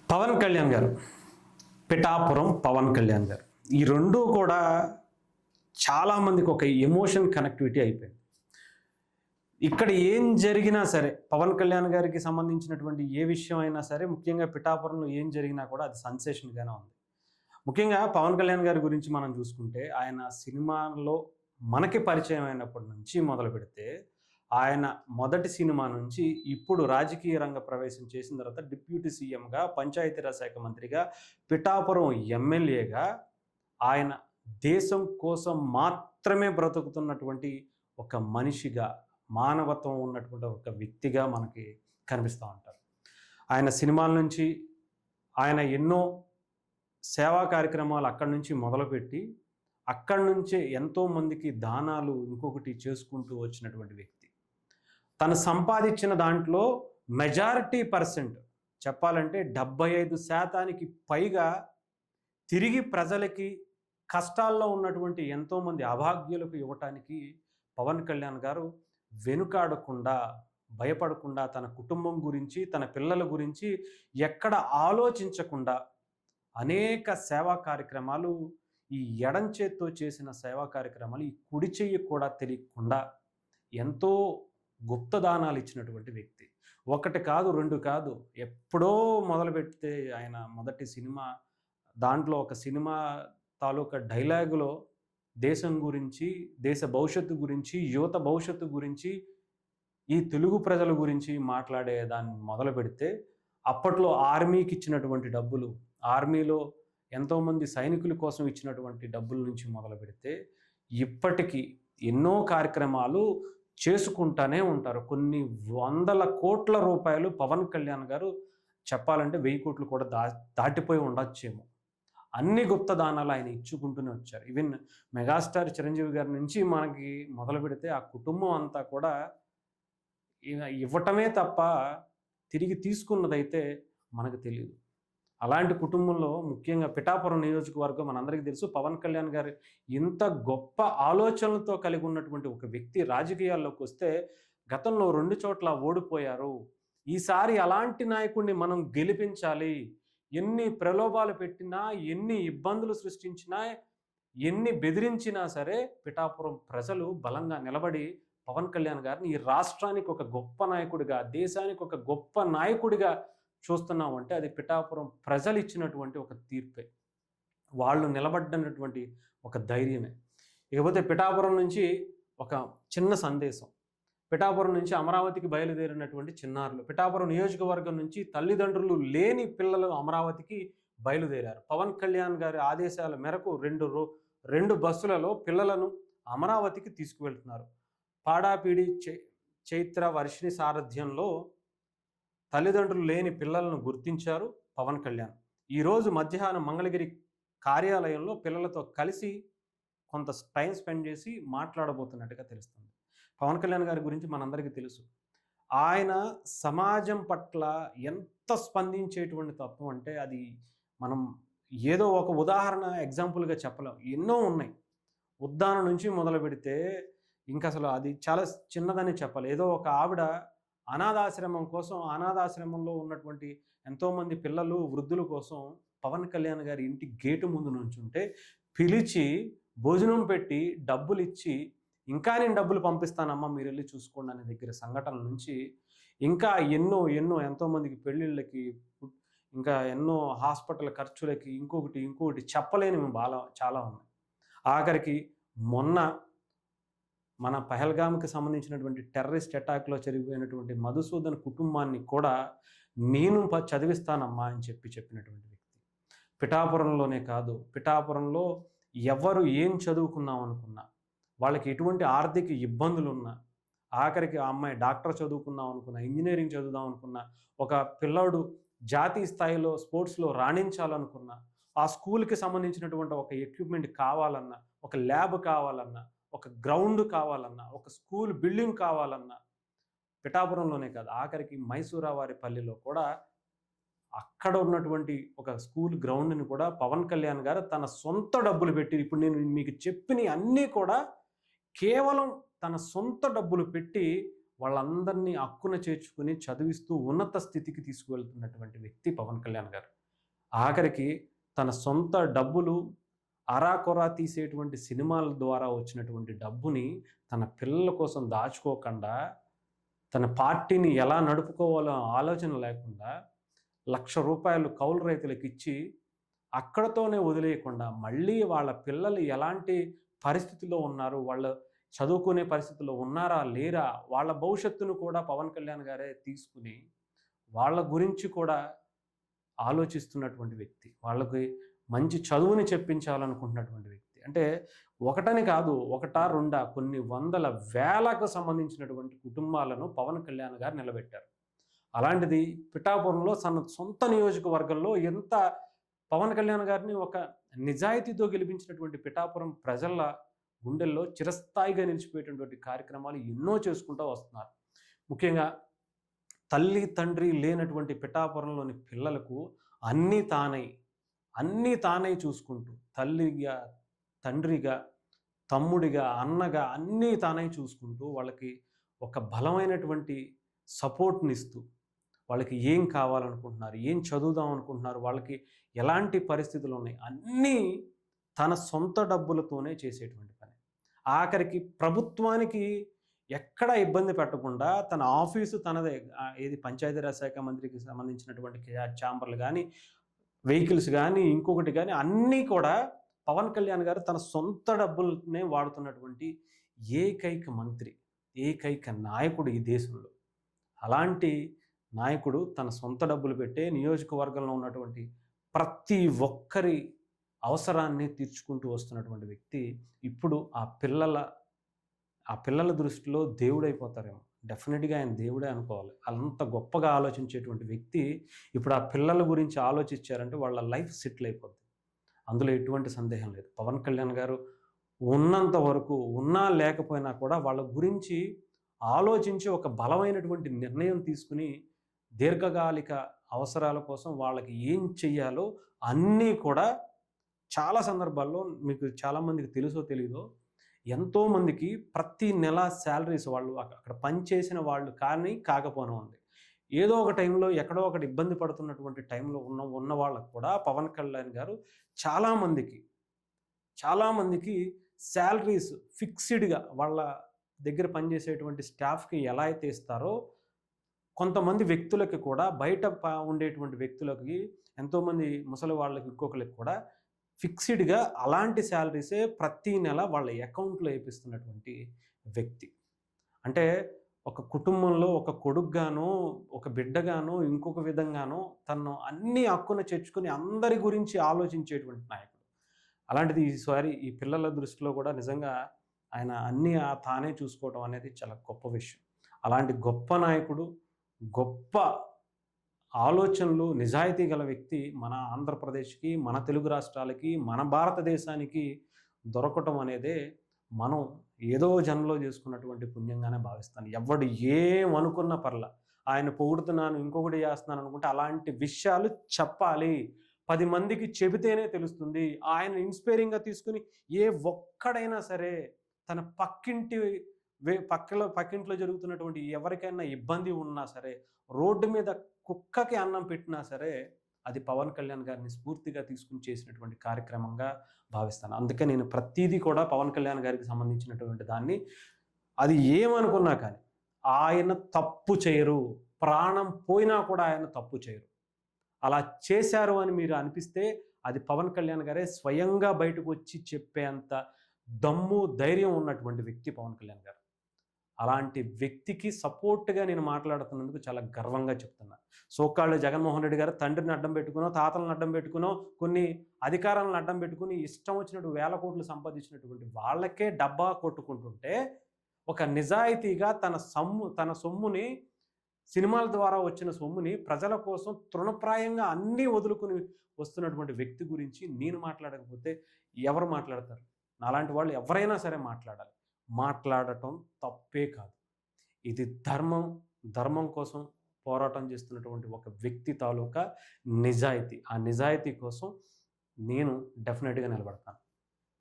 పవన్ కళ్యాణ్ గారు, పిఠాపురం పవన్ కళ్యాణ్ గారు, ఈ రెండూ కూడా చాలామందికి ఒక ఎమోషన్ కనెక్టివిటీ అయిపోయింది. ఇక్కడ ఏం జరిగినా సరే, పవన్ కళ్యాణ్ గారికి సంబంధించినటువంటి ఏ విషయం అయినా సరే, ముఖ్యంగా పిఠాపురంలో ఏం జరిగినా కూడా అది సెన్సేషన్గానే ఉంది. ముఖ్యంగా పవన్ కళ్యాణ్ గారి గురించి మనం చూసుకుంటే, ఆయన సినిమాలో మనకి పరిచయం అయినప్పటి నుంచి మొదలు పెడితే, ఆయన మొదటి సినిమా నుంచి ఇప్పుడు రాజకీయ రంగ ప్రవేశం చేసిన తర్వాత డిప్యూటీ సీఎంగా, పంచాయతీరాజ్ శాఖ మంత్రిగా, పిఠాపురం ఎమ్మెల్యేగా ఆయన దేశం కోసం మాత్రమే బ్రతుకుతున్నటువంటి ఒక మనిషిగా, మానవత్వం ఉన్నటువంటి ఒక వ్యక్తిగా మనకి కనిపిస్తూ ఉంటారు. ఆయన సినిమాల నుంచి ఆయన ఎన్నో సేవా కార్యక్రమాలు అక్కడి నుంచి మొదలుపెట్టి, అక్కడి నుంచే ఎంతోమందికి దానాలు ఇంకొకటి చేసుకుంటూ వచ్చినటువంటి వ్యక్తి. తను సంపాదించిన దాంట్లో మెజారిటీ పర్సెంట్ చెప్పాలంటే 75% పైగా తిరిగి ప్రజలకి, కష్టాల్లో ఉన్నటువంటి ఎంతోమంది అభాగ్యులకు ఇవ్వటానికి పవన్ కళ్యాణ్ గారు వెనుకాడకుండా, భయపడకుండా, తన కుటుంబం గురించి, తన పిల్లల గురించి ఎక్కడ ఆలోచించకుండా అనేక సేవా కార్యక్రమాలు, ఈ ఎడం చేత్తో చేసిన సేవా కార్యక్రమాలు ఈ కుడి చెయ్యి కూడా తెలియకుండా ఎంతో గుప్తదానాలు ఇచ్చినటువంటి వ్యక్తి. ఒకటి కాదు, రెండు కాదు, ఎప్పుడో మొదలుపెడితే ఆయన మొదటి సినిమా, దాంట్లో ఒక సినిమా తాలూకా డైలాగులో దేశం గురించి, దేశ భవిష్యత్తు గురించి, యువత భవిష్యత్తు గురించి, ఈ తెలుగు ప్రజల గురించి మాట్లాడే దాన్ని మొదలు పెడితే, అప్పట్లో ఆర్మీకి ఇచ్చినటువంటి డబ్బులు, ఆర్మీలో ఎంతోమంది సైనికుల కోసం ఇచ్చినటువంటి డబ్బుల నుంచి మొదలు పెడితే, ఇప్పటికీ ఎన్నో కార్యక్రమాలు చేసుకుంటానే ఉంటారు. కొన్ని వందల కోట్ల రూపాయలు పవన్ కళ్యాణ్ గారు చెప్పాలంటే 1000 కోట్లు కూడా దాటిపోయి ఉండొచ్చేమో. అన్ని గుప్త దానాలు ఆయన ఇచ్చుకుంటూనే వచ్చారు. ఈవెన్ మెగాస్టార్ చిరంజీవి గారి నుంచి మనకి మొదలు పెడితే ఆ కుటుంబం అంతా కూడా ఇవ్వటమే తప్ప తిరిగి తీసుకున్నదైతే మనకు తెలియదు. అలాంటి కుటుంబంలో ముఖ్యంగా పిఠాపురం నియోజకవర్గం మనందరికీ తెలుసు. పవన్ కళ్యాణ్ గారు ఇంత గొప్ప ఆలోచనలతో కలిగి ఉన్నటువంటి ఒక వ్యక్తి రాజకీయాల్లోకి వస్తే, గతంలో 2 చోట్ల ఓడిపోయారు. ఈసారి అలాంటి నాయకుడిని మనం గెలిపించాలి. ఎన్ని ప్రలోభాలు పెట్టినా, ఎన్ని ఇబ్బందులు సృష్టించినా, ఎన్ని బెదిరించినా సరే పిఠాపురం ప్రజలు బలంగా నిలబడి పవన్ కళ్యాణ్ గారిని ఈ రాష్ట్రానికి ఒక గొప్ప నాయకుడిగా, దేశానికి ఒక గొప్ప నాయకుడిగా చూస్తున్నామంటే అది పిఠాపురం ప్రజలు ఇచ్చినటువంటి ఒక తీర్పే. వాళ్ళు నిలబడ్డనటువంటి ఒక ధైర్యమే. ఇకపోతే పిఠాపురం నుంచి ఒక చిన్న సందేశం. పిఠాపురం నుంచి అమరావతికి బయలుదేరినటువంటి చిన్నారులు, పిఠాపురం నియోజకవర్గం నుంచి తల్లిదండ్రులు లేని పిల్లలు అమరావతికి బయలుదేరారు. పవన్ కళ్యాణ్ గారి ఆదేశాల మేరకు 2 బస్సులలో పిల్లలను అమరావతికి తీసుకువెళ్తున్నారు. పాడాపీడి చైత్ర వర్షిణి సారథ్యంలో తల్లిదండ్రులు లేని పిల్లలను గుర్తించారు పవన్ కళ్యాణ్. ఈరోజు మధ్యాహ్నం మంగళగిరి కార్యాలయంలో పిల్లలతో కలిసి కొంత టైం స్పెండ్ చేసి మాట్లాడబోతున్నట్టుగా తెలుస్తుంది. పవన్ కళ్యాణ్ గారి గురించి మనందరికీ తెలుసు. ఆయన సమాజం పట్ల ఎంత స్పందించేటువంటి తత్వం అంటే, అది మనం ఏదో ఒక ఉదాహరణ ఎగ్జాంపుల్గా చెప్పలేం. ఎన్నో ఉన్నాయి. ఉద్దానం నుంచి మొదలు పెడితే ఇంకా అసలు అది చాలా చిన్నదని చెప్పాలి. ఏదో ఒక ఆవిడ అనాథాశ్రమం కోసం, అనాథాశ్రమంలో ఉన్నటువంటి ఎంతోమంది పిల్లలు, వృద్ధుల కోసం పవన్ కళ్యాణ్ గారి ఇంటి గేటు ముందు నుంచుంటే పిలిచి భోజనం పెట్టి డబ్బులు ఇచ్చి, ఇంకా నేను డబ్బులు పంపిస్తానమ్మా మీరు వెళ్ళి చూసుకోండి అనే దగ్గర సంఘటనల నుంచి ఇంకా ఎన్నో ఎంతోమందికి పెళ్ళిళ్ళకి, ఇంకా ఎన్నో హాస్పిటల్ ఖర్చులకి, ఇంకొకటి చెప్పలేనివి చాలా ఉన్నాయి. ఆఖరికి మొన్న మన పహల్గామ్కి సంబంధించినటువంటి టెర్రరిస్ట్ అటాక్లో జరిగిపోయినటువంటి మధుసూదన్ కుటుంబాన్ని కూడా నేను చదివిస్తానమ్మా అని చెప్పినటువంటి వ్యక్తి. పిఠాపురంలోనే కాదు, పిఠాపురంలో ఎవరు ఏం చదువుకుందాం అనుకున్నా, వాళ్ళకి ఎటువంటి ఆర్థిక ఇబ్బందులు ఉన్నా, ఆఖరికి ఆ అమ్మాయి డాక్టర్ చదువుకుందాం అనుకున్నా, ఇంజనీరింగ్ చదువుదాం అనుకున్నా, ఒక పిల్లాడు జాతీయ స్థాయిలో స్పోర్ట్స్లో రాణించాలనుకున్నా, ఆ స్కూల్కి సంబంధించినటువంటి ఒక ఎక్విప్మెంట్ కావాలన్నా, ఒక ల్యాబ్ కావాలన్నా, ఒక గ్రౌండ్ కావాలన్నా, ఒక స్కూల్ బిల్డింగ్ కావాలన్నా, పిఠాపురంలోనే కాదు, ఆఖరికి మైసూరావారిపల్లిలో కూడా అక్కడ ఉన్నటువంటి ఒక స్కూల్ గ్రౌండ్ని కూడా పవన్ కళ్యాణ్ గారు తన సొంత డబ్బులు పెట్టి, ఇప్పుడు నేను మీకు చెప్పిన అన్నీ కూడా కేవలం తన సొంత డబ్బులు పెట్టి వాళ్ళందరినీ అక్కున చేర్చుకుని చదివిస్తూ ఉన్నత స్థితికి తీసుకువెళ్తున్నటువంటి వ్యక్తి పవన్ కళ్యాణ్ గారు. ఆఖరికి తన సొంత డబ్బులు అరాకొరా తీసేటువంటి సినిమాల ద్వారా వచ్చినటువంటి డబ్బుని తన పిల్లల కోసం దాచుకోకుండా, తన పార్టీని ఎలా నడుపుకోవాలో ఆలోచన లేకుండా రూ. 1,00,000 కౌలు రైతులకిచ్చి అక్కడితోనే వదిలేయకుండా మళ్ళీ వాళ్ళ పిల్లలు ఎలాంటి పరిస్థితిలో ఉన్నారు, వాళ్ళు చదువుకునే పరిస్థితిలో ఉన్నారా లేరా, వాళ్ళ భవిష్యత్తును కూడా పవన్ కళ్యాణ్ గారే తీసుకుని వాళ్ళ గురించి కూడా ఆలోచిస్తున్నటువంటి వ్యక్తి. వాళ్ళకి మంచి చదువుని చెప్పించాలనుకుంటున్నటువంటి వ్యక్తి. అంటే ఒకటని కాదు, ఒకటా రెండా కొన్ని వందల వేలకు సంబంధించినటువంటి కుటుంబాలను పవన్ కళ్యాణ్ గారు నిలబెట్టారు. అలాంటిది పిఠాపురంలో తన సొంత నియోజకవర్గంలో ఎంత పవన్ కళ్యాణ్ గారిని ఒక నిజాయితీతో గెలిపించినటువంటి పిఠాపురం ప్రజల గుండెల్లో చిరస్థాయిగా నిలిచిపోయేటటువంటి కార్యక్రమాలు ఎన్నో చేసుకుంటూ వస్తున్నారు. ముఖ్యంగా తల్లి తండ్రి లేనటువంటి పిఠాపురంలోని పిల్లలకు అన్నీ తానై చూసుకుంటూ, తల్లిగా, తండ్రిగా, తమ్ముడిగా, అన్నగా అన్నీ తానై చూసుకుంటూ వాళ్ళకి ఒక బలమైనటువంటి సపోర్ట్నిస్తూ, వాళ్ళకి ఏం కావాలనుకుంటున్నారు, ఏం చదువుదాం అనుకుంటున్నారు, వాళ్ళకి ఎలాంటి పరిస్థితులు ఉన్నాయి, అన్నీ తన సొంత డబ్బులతోనే చేసేటువంటి పని. ఆఖరికి ప్రభుత్వానికి ఎక్కడ ఇబ్బంది పెట్టకుండా తన ఆఫీసు తనదే, ఏది పంచాయతీరాజ్ శాఖ మంత్రికి సంబంధించినటువంటి ఛాంబర్లు కానీ, వెహికల్స్ కానీ, ఇంకొకటి కానీ అన్నీ కూడా పవన్ కళ్యాణ్ గారు తన సొంత డబ్బులనే వాడుతున్నటువంటి ఏకైక మంత్రి, ఏకైక నాయకుడు ఈ దేశంలో. అలాంటి నాయకుడు తన సొంత డబ్బులు పెట్టే నియోజకవర్గంలో ఉన్నటువంటి ప్రతి ఒక్కరి అవసరాన్ని తీర్చుకుంటూ వస్తున్నటువంటి వ్యక్తి ఇప్పుడు ఆ పిల్లల దృష్టిలో దేవుడైపోతారేమో. డెఫినెట్గా ఆయన దేవుడే అనుకోవాలి. అంత గొప్పగా ఆలోచించేటువంటి వ్యక్తి ఇప్పుడు ఆ పిల్లల గురించి ఆలోచించారంటే వాళ్ళ లైఫ్ సెటిల్ అయిపోద్ది. అందులో ఎటువంటి సందేహం లేదు. పవన్ కళ్యాణ్ గారు ఉన్నంత వరకు, ఉన్నా లేకపోయినా కూడా వాళ్ళ గురించి ఆలోచించి ఒక బలమైనటువంటి నిర్ణయం తీసుకుని దీర్ఘకాలిక అవసరాల కోసం వాళ్ళకి ఏం చెయ్యాలో అన్నీ కూడా చాలా సందర్భాల్లో, మీకు చాలామందికి తెలుసో తెలీదో, ఎంతోమందికి ప్రతి నెల శాలరీస్ వాళ్ళు అక్కడ పనిచేసిన వాళ్ళు కానీ కాకపోనివ్వండి, ఏదో ఒక టైంలో ఎక్కడో ఒకటి ఇబ్బంది పడుతున్నటువంటి టైంలో ఉన్న వాళ్ళకు కూడా పవన్ కళ్యాణ్ గారు చాలామందికి శాలరీస్ ఫిక్స్డ్గా వాళ్ళ దగ్గర పనిచేసేటువంటి స్టాఫ్కి ఎలా అయితే ఇస్తారో, కొంతమంది వ్యక్తులకి కూడా బయట ఉండేటువంటి వ్యక్తులకి, ఎంతోమంది ముసలి వాళ్ళకి, ఇంకొకరికి కూడా ఫిక్స్డ్గా అలాంటి శాలరీసే ప్రతి నెల వాళ్ళ అకౌంట్లో వేపిస్తున్నటువంటి వ్యక్తి. అంటే ఒక కుటుంబంలో ఒక కొడుకుగానో, ఒక బిడ్డగానో, ఇంకొక విధంగానో తను అన్ని హక్కున చేర్చుకుని అందరి గురించి ఆలోచించేటువంటి నాయకుడు. అలాంటిది ఈసారి ఈ పిల్లల దృష్టిలో కూడా నిజంగా ఆయన అన్నీ తానే చూసుకోవడం అనేది చాలా గొప్ప విషయం. అలాంటి గొప్ప నాయకుడు, గొప్ప ఆలోచనలు, నిజాయితీ గల వ్యక్తి మన ఆంధ్రప్రదేశ్కి, మన తెలుగు రాష్ట్రాలకి, మన భారతదేశానికి దొరకటం అనేదే మనం ఏదో జన్మలో చేసుకున్నటువంటి పుణ్యంగానే భావిస్తాను. ఎవడు ఏమనుకున్న పర్లా, ఆయన పొగుడుతున్నాను, ఇంకొకటి చేస్తున్నాను అనుకుంటే అలాంటి విషయాలు చెప్పాలి. 10 మందికి చెబితేనే తెలుస్తుంది. ఆయన ఇన్స్పైరింగ్గా తీసుకుని ఏ ఒక్కడైనా సరే తన పక్కింట్లో జరుగుతున్నటువంటి ఎవరికైనా ఇబ్బంది ఉన్నా సరే, రోడ్డు మీద కుక్కకి అన్నం పెట్టినా సరే, అది పవన్ కళ్యాణ్ గారిని స్ఫూర్తిగా తీసుకుని చేసినటువంటి కార్యక్రమంగా భావిస్తాను. అందుకే నేను ప్రతీదీ కూడా పవన్ కళ్యాణ్ గారికి సంబంధించినటువంటి దాన్ని, అది ఏమనుకున్నా కానీ ఆయన తప్పు చేయరు. ప్రాణం పోయినా కూడా ఆయన తప్పు చేయరు. అలా చేశారు అని మీరు అనిపిస్తే అది పవన్ కళ్యాణ్ గారే స్వయంగా బయటకు వచ్చి చెప్పేంత దమ్ము, ధైర్యం ఉన్నటువంటి వ్యక్తి పవన్ కళ్యాణ్ గారు. అలాంటి వ్యక్తికి సపోర్ట్గా నేను మాట్లాడుతున్నందుకు చాలా గర్వంగా చెప్తున్నా. సోకాళ్ళు జగన్మోహన్ రెడ్డి గారు తండ్రిని అడ్డం పెట్టుకునో, తాతలను అడ్డం పెట్టుకునో, కొన్ని అధికారాలను అడ్డం పెట్టుకుని ఇష్టం వచ్చినట్టు వేల కోట్లు సంపాదించినటువంటి వాళ్ళకే డబ్బా కొట్టుకుంటుంటే, ఒక నిజాయితీగా తన సొమ్ముని, సినిమాల ద్వారా వచ్చిన సొమ్ముని ప్రజల కోసం తృణప్రాయంగా అన్నీ వదులుకుని వస్తున్నటువంటి వ్యక్తి గురించి నేను మాట్లాడకపోతే ఎవరు మాట్లాడతారు? నాలాంటి వాళ్ళు ఎవరైనా సరే మాట్లాడటం తప్పే కాదు. ఇది ధర్మం కోసం పోరాటం చేస్తున్నటువంటి ఒక వ్యక్తి తాలూకా నిజాయితీ. ఆ నిజాయితీ కోసం నేను డెఫినెట్గా నిలబడతాను.